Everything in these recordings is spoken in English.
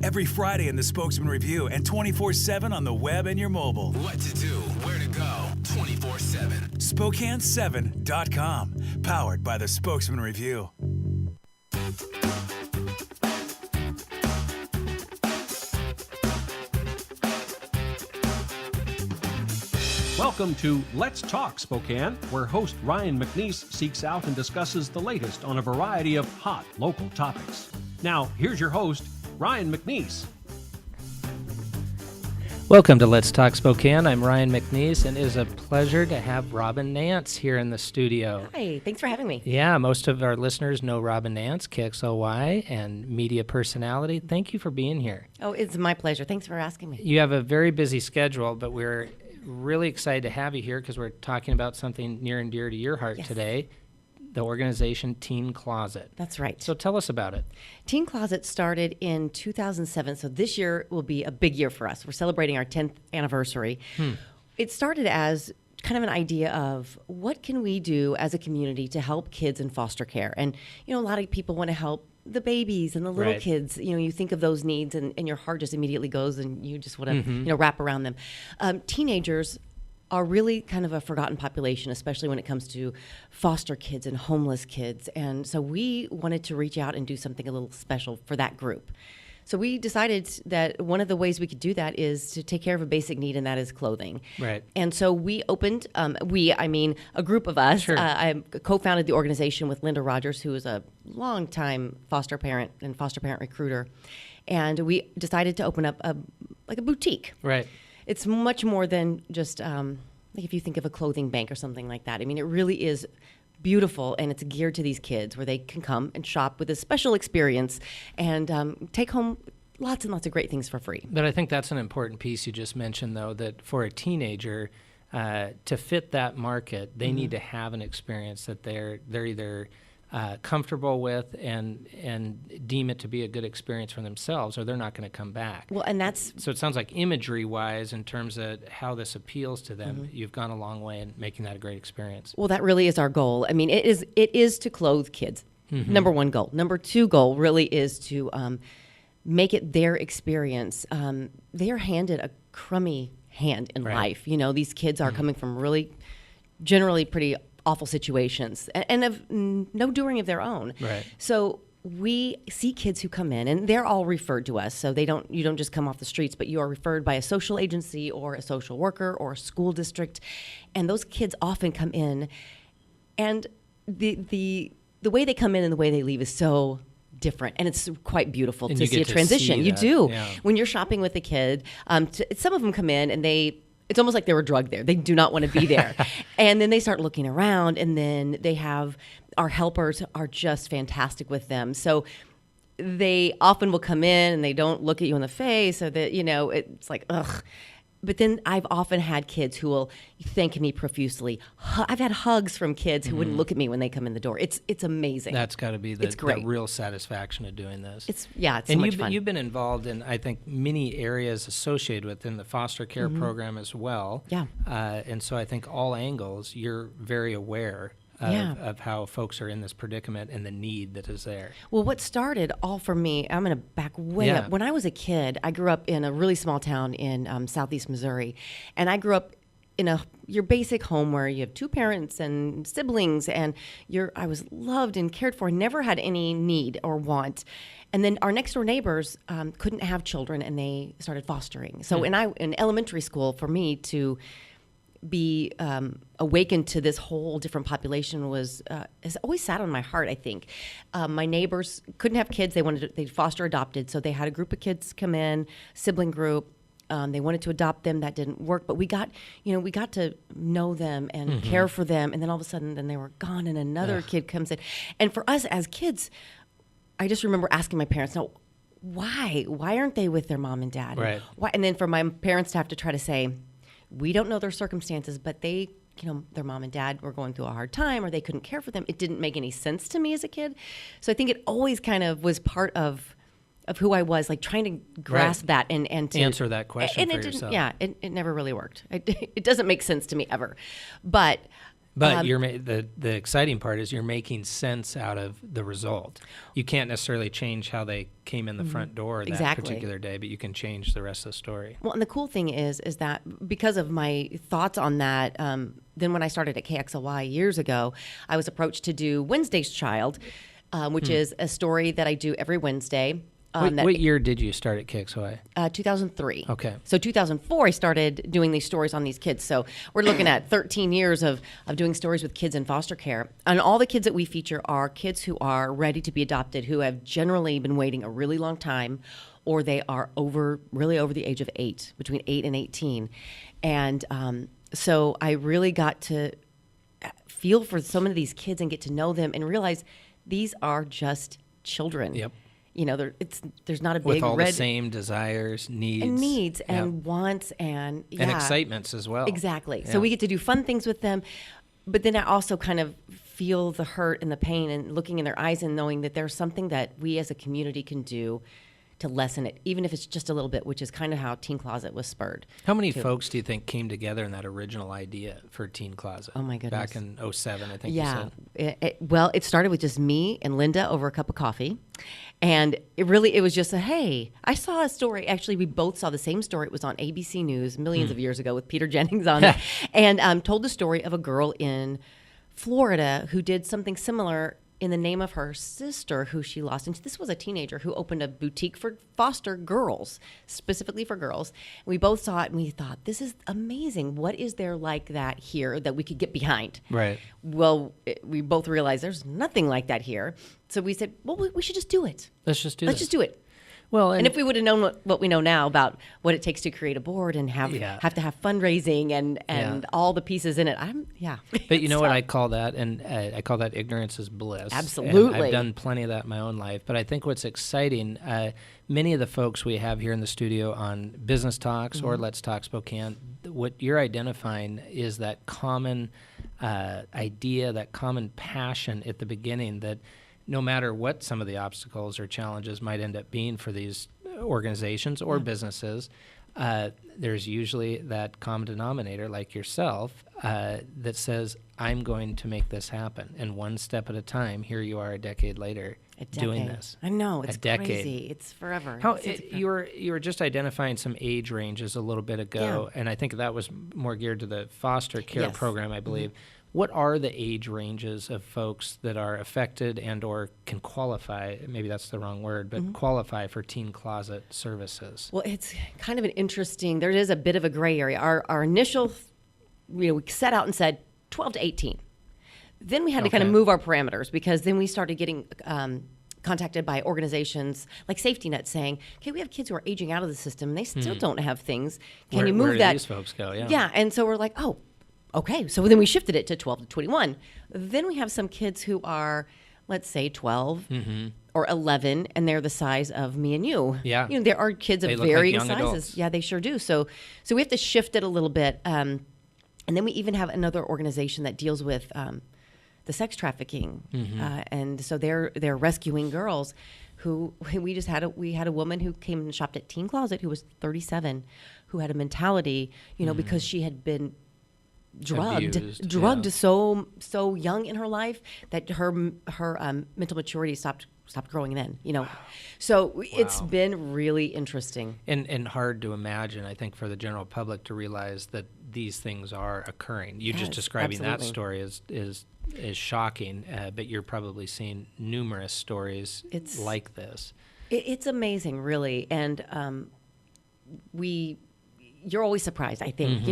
Every Friday in the Spokesman Review and 24/7 on the web and your mobile. What to do, where to go, 24/7. Spokane7.com. Powered by the Spokesman Review. Welcome to Let's Talk Spokane, where host Ryan McNeese seeks out and discusses the latest on a variety of hot local topics. Now, here's your host, Ryan McNeese. Welcome to Let's Talk Spokane. I'm Ryan McNeese, and it is a pleasure to have Robin Nance here in the studio. Hi, thanks for having me. Yeah, most of our listeners know Robin Nance, KXLY, and media personality. Thank you for being here. Oh, it's my pleasure. Thanks for asking me. You have a very busy schedule, but we're really excited to have you here because we're talking about something near and dear to your heart today, the organization Teen Closet. That's right. So tell us about it. Teen Closet started in 2007, so this year will be a big year for us. We're celebrating our 10th anniversary. It started as kind of an idea of what can we do as a community to help kids in foster care? And, you know, a lot of people want to help the babies and the little kids. You know, you think of those needs and your heart just immediately goes and you just want to, you know, wrap around them. Teenagers are really kind of a forgotten population, especially when it comes to foster kids and homeless kids. And so we wanted to reach out and do something a little special for that group. So we decided that one of the ways we could do that is to take care of a basic need, and that is clothing. Right. And so we opened, I mean a group of us. Sure. I co-founded the organization with Linda Rogers, who is a longtime foster parent and foster parent recruiter. And we decided to open up a boutique. Right. It's much more than just like if you think of a clothing bank or something like that. I mean, it really is beautiful, and it's geared to these kids where they can come and shop with a special experience and take home lots and lots of great things for free. But I think that's an important piece you just mentioned, though, that for a teenager, to fit that market, they need to have an experience that they're either comfortable with and deem it to be a good experience for themselves, or they're not going to come back. Well, and that's... So it sounds like imagery-wise, in terms of how this appeals to them, you've gone a long way in making that a great experience. Well, that really is our goal. I mean, it is to clothe kids. Number one goal. Number two goal really is to make it their experience. They are handed a crummy hand in life. You know, these kids are coming from really, generally pretty awful situations and of no doing of their own. Right. So we see kids who come in, and they're all referred to us. So you don't just come off the streets, but you are referred by a social agency or a social worker or a school district. And those kids often come in, and the way they come in and the way they leave is so different, and it's quite beautiful to see a transition. You do. Yeah. When you're shopping with a kid, some of them come in and it's almost like they were drugged there. They do not want to be there. And then they start looking around, and then our helpers are just fantastic with them. So they often will come in and they don't look at you in the face, so that, you know, it's like, ugh. But then I've often had kids who will thank me profusely. I've had hugs from kids who wouldn't look at me when they come in the door. It's amazing. That's got to be the real satisfaction of doing this. It's so much fun. You've been involved in, I think, many areas associated within the foster care program as well. Yeah. And so I think all angles, you're very aware of how folks are in this predicament and the need that is there. Well, what started all for me, I'm going to back way up. When I was a kid, I grew up in a really small town in southeast Missouri, and I grew up in your basic home where you have two parents and siblings, and I was loved and cared for, never had any need or want. And then our next door neighbors couldn't have children, and they started fostering. So in elementary school, for me to be awakened to this whole different population has always sat on my heart, I think. My neighbors couldn't have kids. They foster adopted, so they had a group of kids come in, sibling group. They wanted to adopt them. That didn't work, but we got to know them and care for them. And then all of a sudden, then they were gone, and another kid comes in. And for us as kids, I just remember asking my parents, "No, why aren't they with their mom and dad?" Right. Why? And then for my parents to have to try to say, we don't know their circumstances, but they, their mom and dad were going through a hard time, or they couldn't care for them. It didn't make any sense to me as a kid. So I think it always kind of was part of who I was, like trying to grasp that and to answer that question for yourself. Yeah, it never really worked. It doesn't make sense to me ever. But But the exciting part is you're making sense out of the result. You can't necessarily change how they came in the front door that particular day, but you can change the rest of the story. Well, and the cool thing is that because of my thoughts on that, then when I started at KXLY years ago, I was approached to do Wednesday's Child, which is a story that I do every Wednesday. What year did you start at KXY? 2003. Okay. So 2004, I started doing these stories on these kids. So we're looking at 13 years of doing stories with kids in foster care. And all the kids that we feature are kids who are ready to be adopted, who have generally been waiting a really long time, or they are really over the age of 8, between 8 and 18. And so I really got to feel for some of these kids and get to know them and realize these are just children. Yep. You know, there's not a big with all red the same desires, needs, and wants and excitements as well. Exactly. Yeah. So we get to do fun things with them, but then I also kind of feel the hurt and the pain and looking in their eyes and knowing that there's something that we as a community can do to lessen it, even if it's just a little bit, which is kind of how Teen Closet was spurred. How many folks do you think came together in that original idea for Teen Closet? Oh, my goodness. Back in 2007, I think Yeah. you said. Well, it started with just me and Linda over a cup of coffee. And it was just hey, I saw a story. Actually, we both saw the same story. It was on ABC News millions of years ago with Peter Jennings on it. And told the story of a girl in Florida who did something similar in the name of her sister who she lost. And this was a teenager who opened a boutique for foster girls, specifically for girls. We both saw it and we thought, this is amazing. What is there like that here that we could get behind? Right. Well, we both realized there's nothing like that here. So we said, well, we should just do it. Let's just do do it. Well, and if we would have known what we know now about what it takes to create a board and have to have fundraising and all the pieces in it, But you know what I call that? And I call that ignorance is bliss. Absolutely. And I've done plenty of that in my own life. But I think what's exciting, many of the folks we have here in the studio on Business Talks or Let's Talk Spokane, what you're identifying is that common idea, that common passion at the beginning that no matter what some of the obstacles or challenges might end up being for these organizations or businesses, there's usually that common denominator like yourself that says, I'm going to make this happen. And one step at a time, here you are a decade later doing this. I know, it's a decade. crazy. It's forever. You were just identifying some age ranges a little bit ago, and I think that was more geared to the foster care program, I believe. What are the age ranges of folks that are affected and or can qualify, maybe that's the wrong word, but qualify for Teen Closet services? Well, it's kind of an interesting, there is a bit of a gray area. Our initial, we set out and said 12 to 18. Then we had to kind of move our parameters because then we started getting contacted by organizations like Safety Net saying, okay, we have kids who are aging out of the system and they still don't have things. Can you move where that? Do these folks go? Yeah, and so we're like, oh, okay, so then we shifted it to 12 to 21. Then we have some kids who are, let's say, 12 or 11, and they're the size of me and you. Yeah. You know, there are kids They of look like varying young sizes. adults. Yeah, they sure do. So we have to shift it a little bit. And then we even have another organization that deals with the sex trafficking. And so they're rescuing girls who we had a woman who came and shopped at Teen Closet who was 37, who had a mentality, because she had been drugged so young in her life that her mental maturity stopped growing then, So it's been really interesting. And hard to imagine, I think, for the general public to realize that these things are occurring. You just describing that story is shocking, but you're probably seeing numerous stories like this. It's amazing, really. And you're always surprised, I think.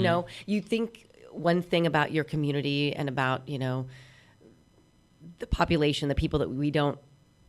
You think one thing about your community and about, the population, the people that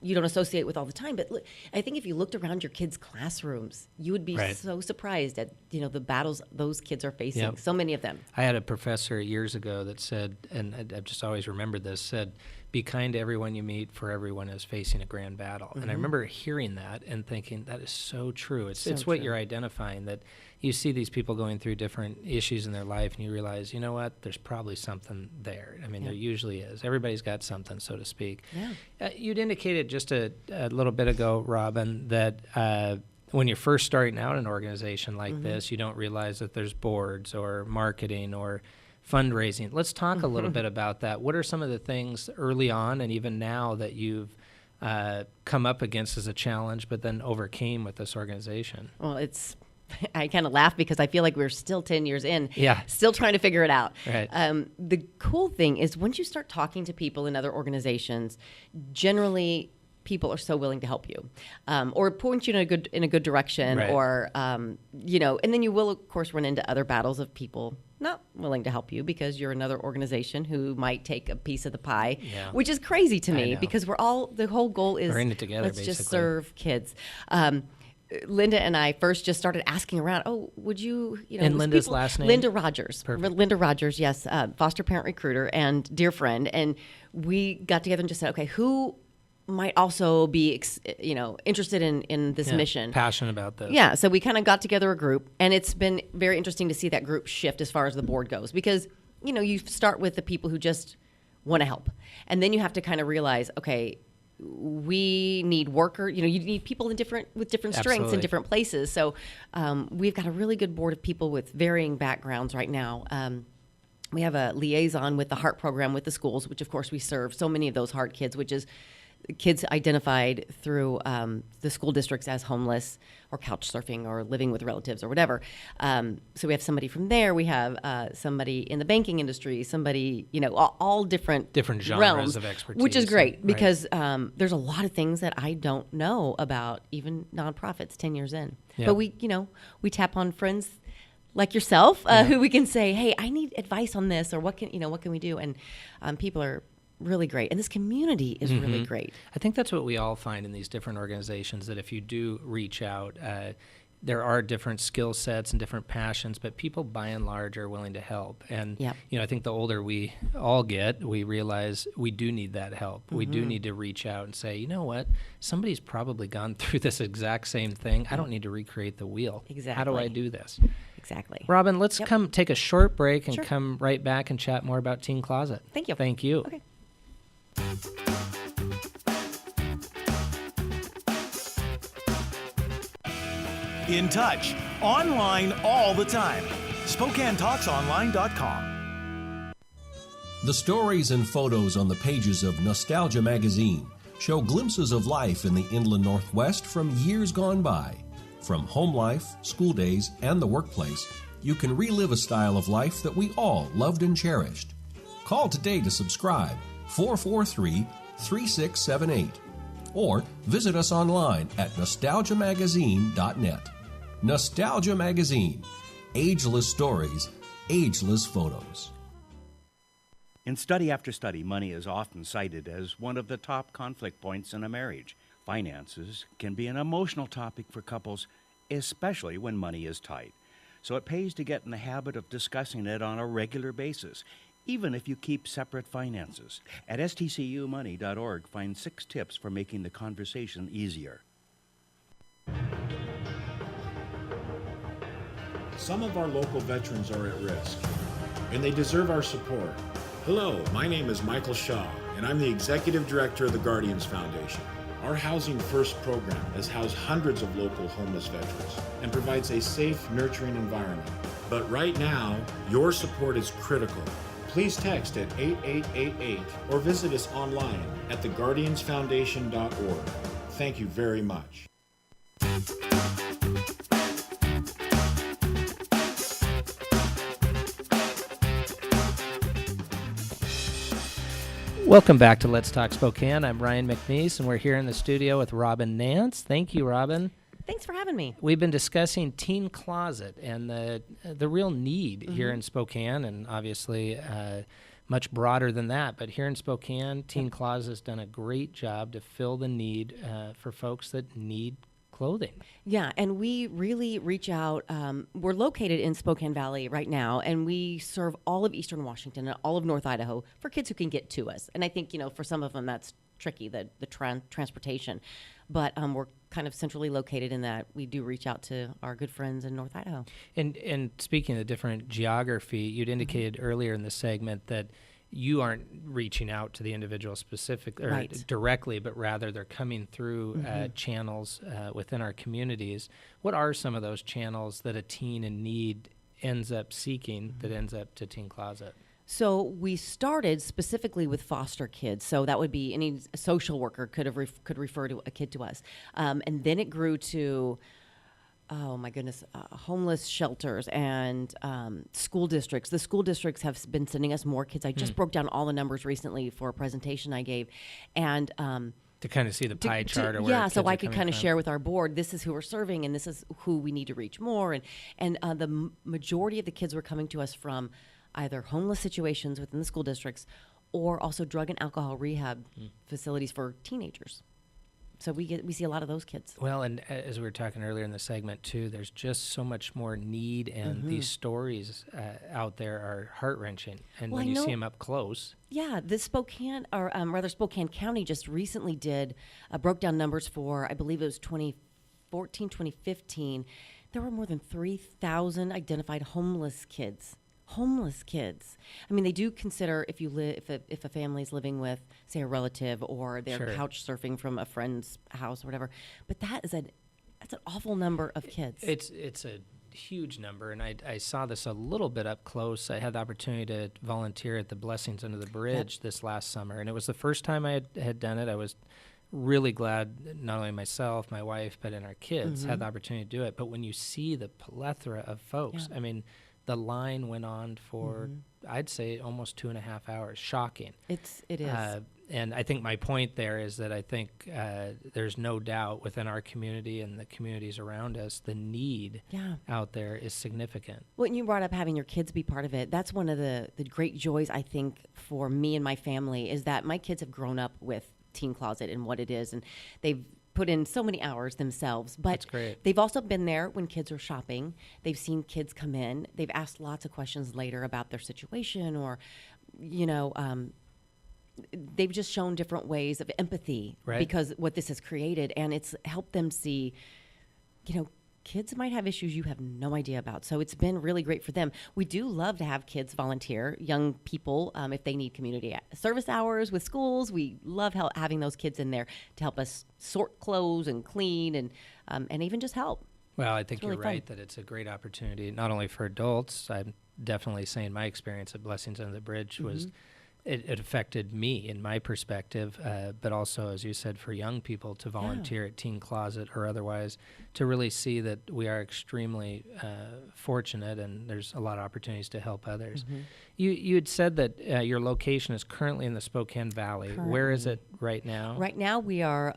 you don't associate with all the time. But look, I think if you looked around your kids' classrooms, you would be so surprised at, the battles those kids are facing, so many of them. I had a professor years ago that said, and I've just always remembered this, said, be kind to everyone you meet, for everyone is facing a grand battle. And I remember hearing that and thinking, that is so true. It's what you're identifying, that you see these people going through different issues in their life and you realize, you know what, there's probably something there. I mean, there usually is. Everybody's got something, so to speak. Yeah. You'd indicated just a little bit ago, Robin, that when you're first starting out an organization like this, you don't realize that there's boards or marketing or fundraising. Let's talk a little bit about that. What are some of the things early on and even now that you've come up against as a challenge, but then overcame with this organization? Well, I kind of laugh because I feel like we're still 10 years in, still trying to figure it out. Right. The cool thing is once you start talking to people in other organizations, generally people are so willing to help you, or point you in a good direction, right. or and then you will of course run into other battles of people not willing to help you because you're another organization who might take a piece of the pie, which is crazy to me because the whole goal is we're in it together, let's basically. just serve kids. Linda and I first just started asking around, would you, And Linda's last name? Linda Rogers. Perfect. Linda Rogers, yes, foster parent recruiter and dear friend. And we got together and just said, okay, who might also be, interested in this mission. Passionate about this. Yeah, so we kind of got together a group, and it's been very interesting to see that group shift as far as the board goes because, you start with the people who just want to help. And then you have to kind of realize, okay, we need you need people with different strengths Absolutely. in different places. So we've got a really good board of people with varying backgrounds right now. We have a liaison with the HEART program with the schools, which of course we serve so many of those HEART kids, which is kids identified through the school districts as homeless or couch surfing or living with relatives or whatever. So we have somebody from there. We have somebody in the banking industry, somebody, all different genres realms, of expertise. which is great Right. because there's a lot of things that I don't know about even nonprofits 10 years in. Yeah. But we tap on friends like yourself who we can say, hey, I need advice on this or what can we do? And people are really great. And this community is really great. I think that's what we all find in these different organizations, that if you do reach out, there are different skill sets and different passions, but people by and large are willing to help. And, I think the older we all get, we realize we do need that help. We do need to reach out and say, you know what, somebody's probably gone through this exact same thing. I don't need to recreate the wheel. Exactly. How do I do this? Exactly. Robin, let's come take a short break and come right back and chat more about Teen Closet. Thank you. Thank you. Okay. In touch, online all the time. SpokaneTalksOnline.com. The stories and photos on the pages of Nostalgia magazine show glimpses of life in the inland Northwest from years gone by. From home life, school days, and the workplace, you can relive a style of life that we all loved and cherished. Call today to subscribe, 443-3678, or visit us online at nostalgiamagazine.net. Nostalgia Magazine. Ageless stories, ageless photos. In study after study, money is often cited as one of the top conflict points in a marriage. Finances can be an emotional topic for couples, especially when money is tight. So it pays to get in the habit of discussing it on a regular basis, even if you keep separate finances. At stcumoney.org, find 6 tips for making the conversation easier. Some of our local veterans are at risk, and they deserve our support. Hello, my name is Michael Shaw, and I'm the Executive Director of the Guardians Foundation. Our Housing First program has housed hundreds of local homeless veterans and provides a safe, nurturing environment. But right now, your support is critical. Please text at 8888 or visit us online at theguardiansfoundation.org. Thank you very much. Welcome back to Let's Talk Spokane. I'm Ryan McNeese, and we're here in the studio with Robin Nance. Thank you, Robin. Thanks for having me. We've been discussing Teen Closet and the real need here in Spokane, and obviously much broader than that. But here in Spokane, Teen Closet has done a great job to fill the need for folks that need clothing. Yeah, and we really reach out. We're located in Spokane Valley right now, and we serve all of Eastern Washington and all of North Idaho for kids who can get to us. And I think, for some of them that's tricky, the transportation. But we're kind of centrally located in that we do reach out to our good friends in North Idaho. And speaking of different geography, you'd indicated earlier in the segment that you aren't reaching out to the individual specific or directly, but rather they're coming through channels within our communities. What are some of those channels that a teen in need ends up seeking that ends up to Teen Closet? So we started specifically with foster kids. So that would be any social worker could refer to a kid to us, and then it grew to, oh my goodness, homeless shelters and school districts. The school districts have been sending us more kids. I just broke down all the numbers recently for a presentation I gave, and to kind of see the pie chart or where yeah, kids so are I could coming kind of from. share with our board, this is who we're serving and this is who we need to reach more. And the majority of the kids were coming to us from either homeless situations within the school districts or also drug and alcohol rehab facilities for teenagers. So we see a lot of those kids. Well, and as we were talking earlier in the segment too, there's just so much more need, and these stories out there are heart-wrenching. And Well, when I you see know- them up close, Yeah, the Spokane, or rather Spokane County just recently broke down numbers for, I believe it was 2014, 2015. There were more than 3,000 identified homeless kids. Homeless kids. I mean, they do consider if a family's living with, say, a relative, or they're Sure. couch surfing from a friend's house or whatever. But that's an awful number of kids. it's a huge number, and I saw this a little bit up close. I had the opportunity to volunteer at the Blessings Under the Bridge this last summer, and it was the first time I had done it. I was really glad not only myself, my wife, but in our kids had the opportunity to do it. But when you see the plethora of folks, I mean, the line went on for, I'd say, almost 2.5 hours. Shocking. It is. And I think my point there is that I think there's no doubt within our community and the communities around us, the need out there is significant. Well, and you brought up having your kids be part of it. That's one of the great joys, I think, for me and my family, is that my kids have grown up with Teen Closet and what it is, and they've put in so many hours themselves. But That's great. They've also been there when kids are shopping. They've seen kids come in. They've asked lots of questions later about their situation, or, they've just shown different ways of empathy because what this has created, and it's helped them see, kids might have issues you have no idea about. So it's been really great for them. We do love to have kids volunteer, young people, if they need community service hours with schools. We love having those kids in there to help us sort clothes and clean and even just help. Well, I think really you're right that it's a great opportunity, not only for adults. I'm definitely saying my experience at Blessings Under the Bridge was it affected me in my perspective, but also, as you said, for young people to volunteer at Teen Closet or otherwise, to really see that we are extremely fortunate and there's a lot of opportunities to help others. You had said that your location is currently in the Spokane Valley. Where is it right now? Right now we are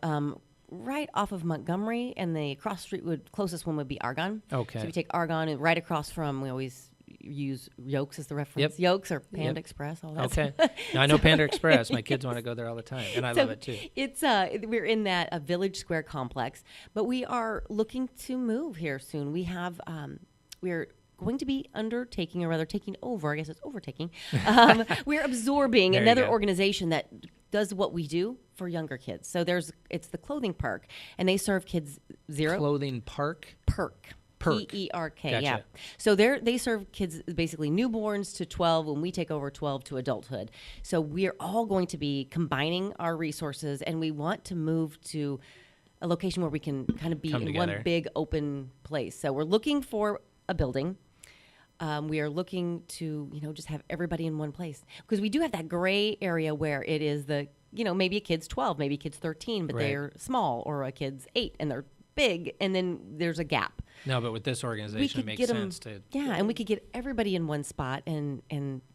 right off of Montgomery, and the cross street closest one would be Argonne. Okay. So we take Argonne, and right across from, we always use Yolks as the reference. Yolks or Panda Express, all that. Okay. Now, I know Panda Express. My kids want to go there all the time, and I love it too. It's we're in that Village Square complex, but we are looking to move here soon. We have we're going to be undertaking, or rather taking over, I guess it's overtaking. We're absorbing There you another go. organization that does what we do for younger kids. So it's the Clothing Park, and they serve kids Clothing Park? Perk. Perk. P-E-R-K, Gotcha. yeah. So they serve kids, basically newborns to 12, when we take over 12 to adulthood. So we're all going to be combining our resources, and we want to move to a location where we can kind of be Come in together. one big open place. So we're looking for a building. We are looking to, just have everybody in one place, because we do have that gray area where it is maybe a kid's 12, maybe a kid's 13, but Right. they're small, or a kid's 8 and they're big, and then there's a gap. No, but with this organization, it makes sense to. Yeah, and we could get everybody in one spot, and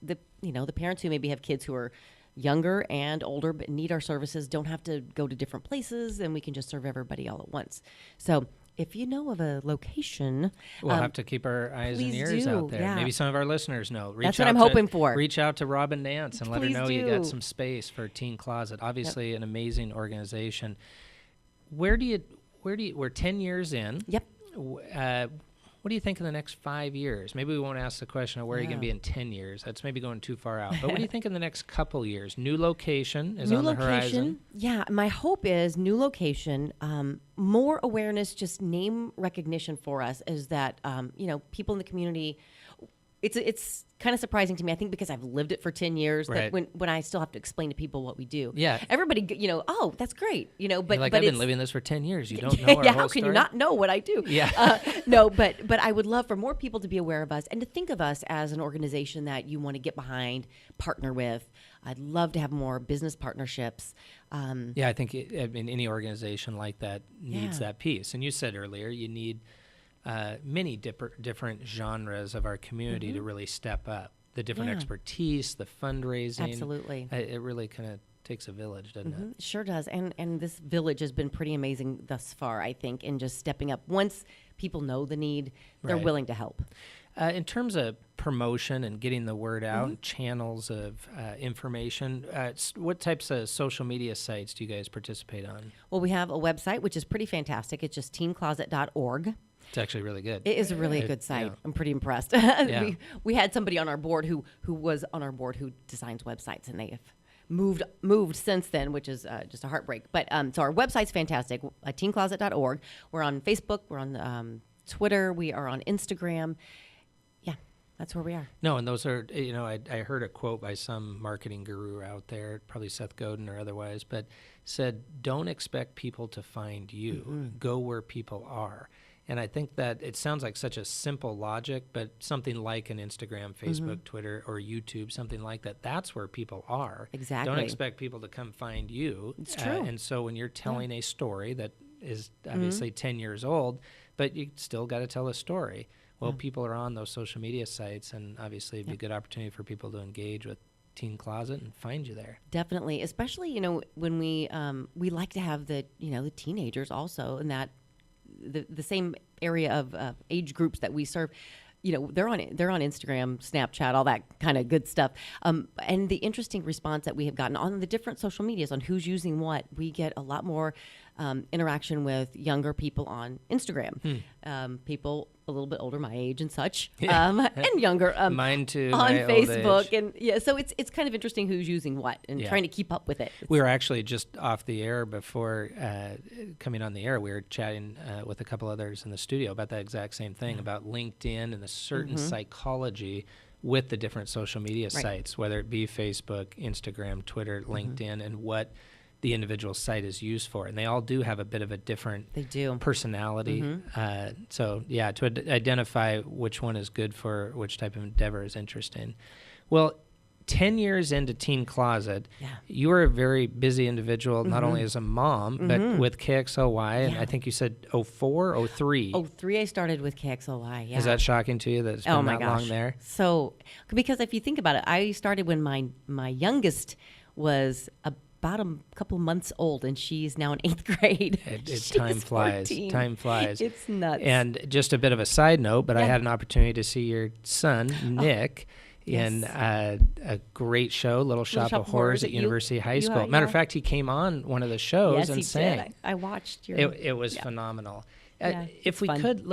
the the parents who maybe have kids who are younger and older but need our services don't have to go to different places, and we can just serve everybody all at once. So if you know of a location, We'll have to keep our eyes and please ears do, out there. yeah. Maybe some of our listeners know. That's what I'm hoping for. Reach out to Robin Nance and let her Please know you got do. some space for Teen Closet. Obviously, an amazing organization. We're 10 years in. Yep. What do you think in the next 5 years? Maybe we won't ask the question of where are you going to be in 10 years. That's maybe going too far out. But what do you think in the next couple years? New location is on the horizon. Yeah, my hope is new location, more awareness, just name recognition for us, is that people in the community. it's kind of surprising to me. I think because I've lived it for 10 years, Right. that when I still have to explain to people what we do. Yeah. Everybody, oh, that's great. But You're like, but I've been it's- living this for 10 years. You don't know our yeah, whole how can story? you not know what I do? Yeah. No, but I would love for more people to be aware of us and to think of us as an organization that you want to get behind, partner with. I'd love to have more business partnerships. Yeah, I think any organization like that needs Yeah. that piece. And you said earlier, you need many different genres of our community to really step up. The different Yeah. expertise, the fundraising. Absolutely. It really kind of takes a village, doesn't it? It sure does. And this village has been pretty amazing thus far, I think, in just stepping up. Once people know the need, they're Right. willing to help. In terms of promotion and getting the word out, and channels of information, what types of social media sites do you guys participate on? Well, we have a website, which is pretty fantastic. It's just teencloset.org. It's actually really good. It is a really good site. yeah. I'm pretty impressed. Yeah. We had somebody on our board who was on our board who designs websites, and they have moved since then, which is just a heartbreak. But so our website's fantastic, teencloset.org. We're on Facebook. We're on Twitter. We are on Instagram. Yeah, that's where we are. No, and those are, I heard a quote by some marketing guru out there, probably Seth Godin or otherwise, but said, don't expect people to find you. Go where people are. And I think that it sounds like such a simple logic, but something like an Instagram, Facebook, Twitter, or YouTube, something like that, that's where people are. Exactly. Don't expect people to come find you. It's true. And so when you're telling a story that is obviously 10 years old, but you still got to tell a story. Well, people are on those social media sites, and obviously it'd be a good opportunity for people to engage with Teen Closet and find you there. Definitely, especially when we like to have the the teenagers also in that the same area of age groups that we serve. They're on Instagram, Snapchat, all that kind of good stuff. And the interesting response that we have gotten on the different social medias on who's using what, we get a lot more interaction with younger people on Instagram. People a little bit older, my age and such, and younger. Mine too. On my old Facebook, age. and so it's kind of interesting who's using what and trying to keep up with it. We were actually just off the air before coming on the air. We were chatting with a couple others in the studio about that exact same thing, about LinkedIn and the certain psychology with the different social media sites, whether it be Facebook, Instagram, Twitter, LinkedIn, and what the individual site is used for. And they all do have a bit of a different personality. So, yeah, to identify which one is good for which type of endeavor is interesting. Well, 10 years into Teen Closet, you are a very busy individual, not only as a mom, but with KXLY, and I think you said 04, 03. 03 I started with KXLY, Is that shocking to you that it's been my that long there? So, because if you think about it, I started when my youngest was about a couple of months old, and she's now in 8th grade. Time flies. 14. Time flies. It's nuts. And just a bit of a side note, but I had an opportunity to see your son, Nick, in a great show, Little Shop of Horrors at University High School. Matter of fact, he came on one of the shows and sang. Did. I watched your... It was phenomenal. If we could,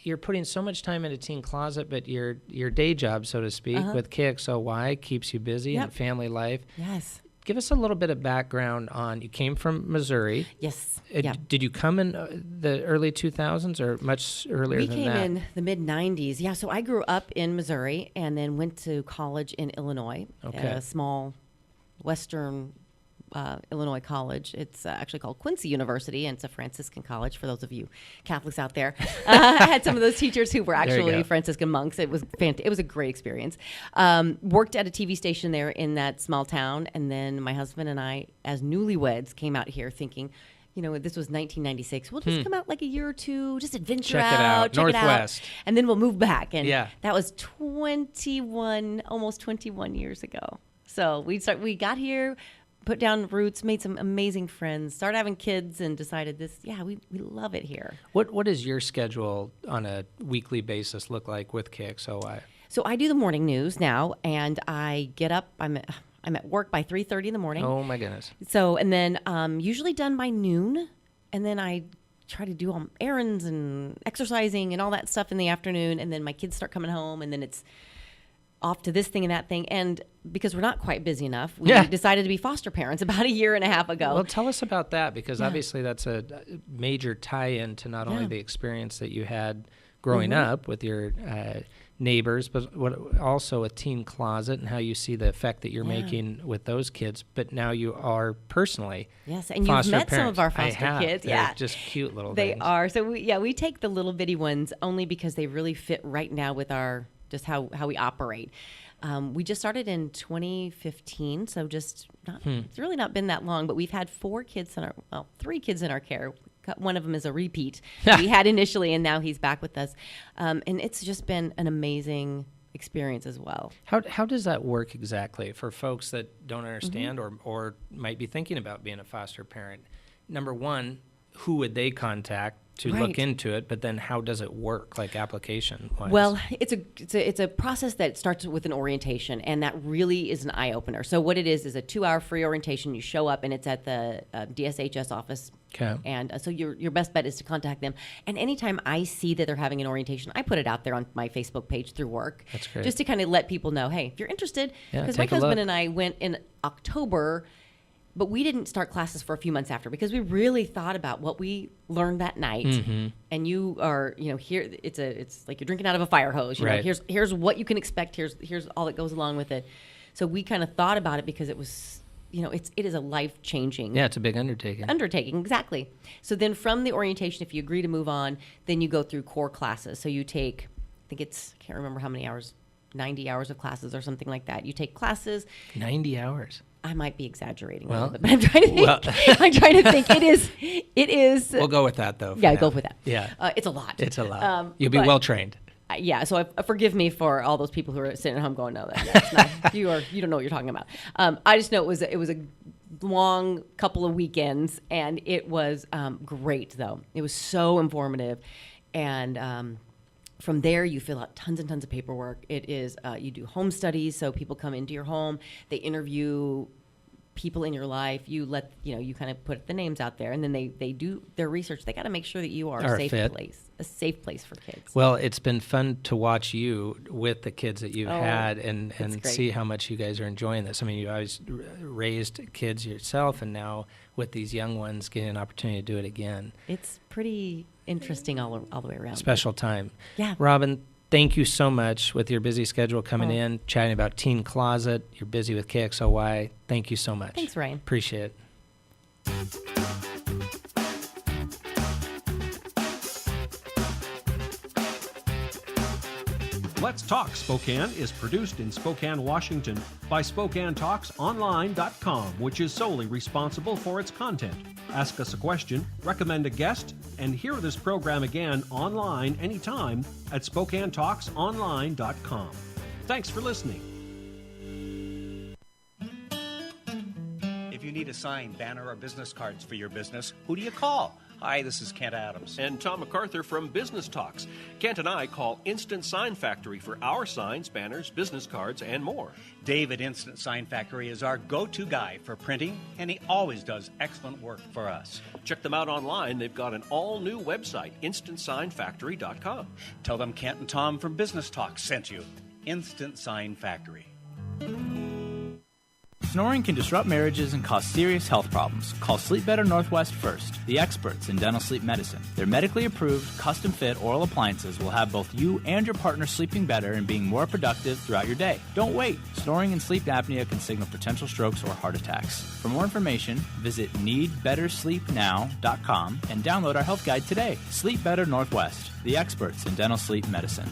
you're putting so much time into Teen Closet, but your day job, so to speak, with KXLY keeps you busy and family life. Yes. Give us a little bit of background on, you came from Missouri. Yes. Did you come in the early 2000s or much earlier than that? We came in the mid-90s. Yeah, so I grew up in Missouri and then went to college in Illinois at a small western Illinois college. It's actually called Quincy University, and it's a Franciscan college for those of you Catholics out there. I had some of those teachers who were actually Franciscan monks. It was It was a great experience. Worked at a TV station there in that small town, and then my husband and I, as newlyweds, came out here thinking, this was 1996. We'll just come out like a year or two, just adventure check it out, Northwest, and then we'll move back. And that was almost 21 years ago. So we got here, put down roots, made some amazing friends, started having kids, and decided we love it here. What does your schedule on a weekly basis look like with KXLY? So I do the morning news now, and I get up. I'm at work by 3:30 in the morning. Oh my goodness! So and then usually done by noon, and then I try to do errands and exercising and all that stuff in the afternoon, and then my kids start coming home, and then it's off to this thing and that thing. And because we're not quite busy enough, we decided to be foster parents about a year and a half ago. Well, tell us about that, because obviously that's a major tie-in to not only the experience that you had growing up with your neighbors, but also a teen closet and how you see the effect that you're making with those kids. But now you are personally and you've met parents. some of our foster kids. They're just cute little They things. are. So we take the little bitty ones only because they really fit right now with our just how we operate. We just started in 2015, so just it's really not been that long. But we've had 3 kids in our care. One of them is a repeat we had initially, and now he's back with us. And it's just been an amazing experience as well. How does that work exactly for folks that don't understand or might be thinking about being a foster parent? Number one, who would they contact to look into it? But then how does it work, like application-wise? Well, it's a process that starts with an orientation, and that really is an eye-opener. So what it is a 2-hour free orientation. You show up, and it's at the DSHS office. Okay. And so your best bet is to contact them. And anytime I see that they're having an orientation, I put it out there on my Facebook page through work. That's great. Just to kind of let people know, hey, if you're interested. Because my take a husband look. and I went in October, but we didn't start classes for a few months after because we really thought about what we learned that night. And you are, here it's like you're drinking out of a fire hose. You know, here's what you can expect. Here's all that goes along with it. So we kind of thought about it because it was, it is a life-changing. Yeah, it's a big undertaking. Exactly. So then from the orientation, if you agree to move on, then you go through core classes. So you take, I can't remember how many hours, 90 hours of classes or something like that. You take classes. 90 hours. I might be exaggerating a little bit, but I'm trying to think. I'm trying to think. It is. We'll go with that, though. Yeah, go with that. Yeah. It's a lot. It's a lot. You'll be well trained. Yeah, so forgive me for all those people who are sitting at home going, no, that's not, you don't know what you're talking about. I just know it was a long couple of weekends, and it was great, though. It was so informative. And from there, you fill out tons and tons of paperwork. It is, you do home studies, so people come into your home. They interview people in your life. You you kind of put the names out there, and then they do their research. They got to make sure that you are a safe place for kids. Well, it's been fun to watch you with the kids that you've had and see how much you guys are enjoying this. I mean, you always raised kids yourself, and now with these young ones getting an opportunity to do it again. It's pretty interesting all the way around. Special time. Yeah. Robin, thank you so much with your busy schedule coming in, chatting about Teen Closet. You're busy with KXOY. Thank you so much. Thanks, Ryan. Appreciate it. Let's Talk Spokane is produced in Spokane, Washington by SpokaneTalksOnline.com, which is solely responsible for its content. Ask us a question, recommend a guest, and hear this program again online anytime at SpokaneTalksOnline.com. Thanks for listening. If you need a sign, banner, or business cards for your business, who do you call? Hi, this is Kent Adams. And Tom MacArthur from Business Talks. Kent and I call Instant Sign Factory for our signs, banners, business cards, and more. Dave at Instant Sign Factory is our go-to guy for printing, and he always does excellent work for us. Check them out online. They've got an all-new website, InstantSignFactory.com. Tell them Kent and Tom from Business Talks sent you. Instant Sign Factory. Snoring can disrupt marriages and cause serious health problems. Call Sleep Better Northwest first, the experts in dental sleep medicine. Their medically approved, custom-fit oral appliances will have both you and your partner sleeping better and being more productive throughout your day. Don't wait. Snoring and sleep apnea can signal potential strokes or heart attacks. For more information, visit needbettersleepnow.com and download our health guide today. Sleep Better Northwest, the experts in dental sleep medicine.